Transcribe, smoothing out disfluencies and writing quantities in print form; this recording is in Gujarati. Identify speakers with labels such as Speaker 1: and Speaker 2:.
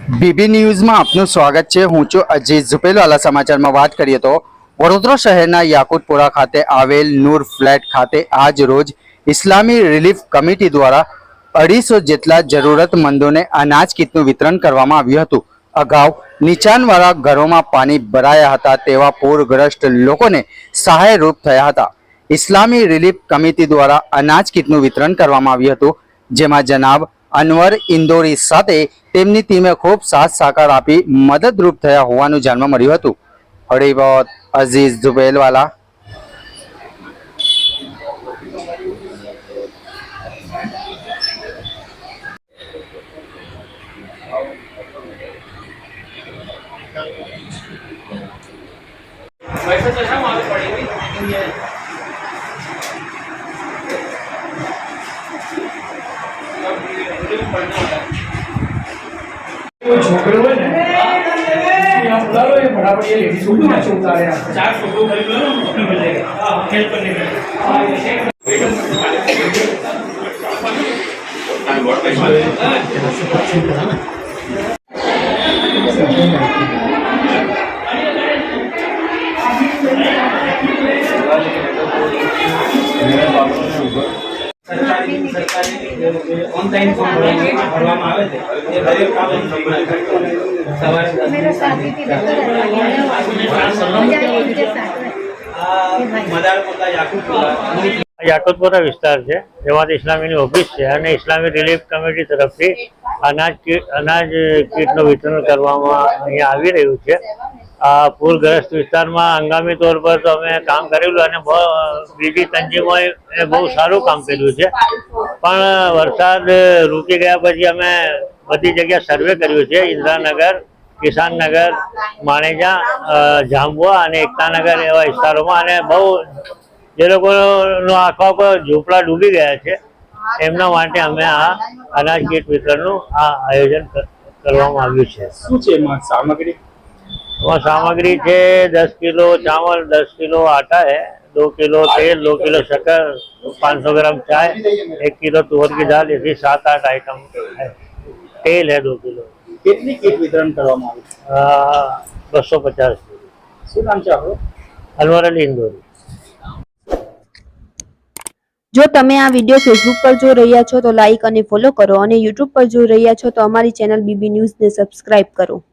Speaker 1: બીબી ન્યૂઝમાં આપનું સ્વાગત છે। હું છું અજીત ઝુપેલવાલા। સમાચારમાં વાત કરીએ તો વડોદરા શહેરના યાકુતપુરા ખાતે આવેલ નૂર ફ્લેટ ખાતે આજ રોજ ઇસ્લામી રિલીફ કમિટી દ્વારા 250 જેટલા જરૂરતમંદોને અનાજ કીટનું વિતરણ કરવામાં આવ્યું હતું। અગાઉ નીચાણવાળા ઘરોમાં પાણી ભરાયા હતા તેવા પૂરગ્રસ્ત લોકોને સહાયરૂપ થયા હતા। ઇસ્લામી રિલીફ કમિટી દ્વારા અનાજ કીટનું વિતરણ કરવામાં આવ્યું હતું, જેમાં જનાબ અનવર ઇન્દોરી સાથે તેમની ટીમે ખૂબ સાથ સહકાર આપી મદદરૂપ થયા હોવાનું જાણવા મળ્યું હતું। હળીબોત અઝીઝ ઝુબેલવાલા।
Speaker 2: छोकरे हुए ना यहाँ बुला लो, ये बराबर ये लेडीज को भी नीचे उतारे हैं। 4 फोटो खरीद लो, अपनी मिल जाएगा हेल्प करने में। ऑनलाइन भरવામાં આવે છે એ દરેક કામ સવારે મેરા સાથી થી મદારપુરા યાકુતપુરા વિસ્તાર છે, જેમાંથી ઇસ્લામીની ઓફિસ છે અને ઇસ્લામી રિલીફ કમિટી તરફથી અનાજ કીટનું વિતરણ કરવામાં અહીંયા આવી રહ્યું છે। આ પૂરગ્રસ્ત વિસ્તારમાં હંગામી તौर પર તો અમે કામ કરેલું અને બીજી તંજીમોએ બહુ સારું કામ કર્યું છે, પણ વરસાદ રૂકી ગયા પછી અમે બધી જગ્યા સર્વે કર્યું છે। ઇન્દ્રાનગર, કિસાનનગર, માણેજા, જાંબુઆ અને એકતાનગર એવા વિસ્તારોમાં, અને બહુ જે લોકોનો આખા ઝૂંપડા ડૂબી ગયા છે એમના માટે અમે આ અનાજ કીટ વિતરણનું આ આયોજન કરવામાં આવ્યું છે। શું છે એમાં સામગ્રી? सामग्री है 10 किलो चावल, 10 किलो आटा है, 2 किलो तेल, 2 किलो शक्कर, 500 ग्राम चाय, 1 किलो तुअर की दाल, ऐसी 7-8 आइटम है। तेल है 2 किलो। कितनी किट वितरण करवाना है? 250। શું નામ છે આપણું? અનવર અલી ઇન્દોરી।
Speaker 3: જો તમે આ વિડીયો ફેસબુક પર જોઈ રહ્યા છો તો લાઈક અને ફોલો કરો, અને યુટ્યુબ પર જોઈ રહ્યા છો તો અમારી ચેનલ બીબી ન્યૂઝને સબસ્ક્રાઇબ કરો।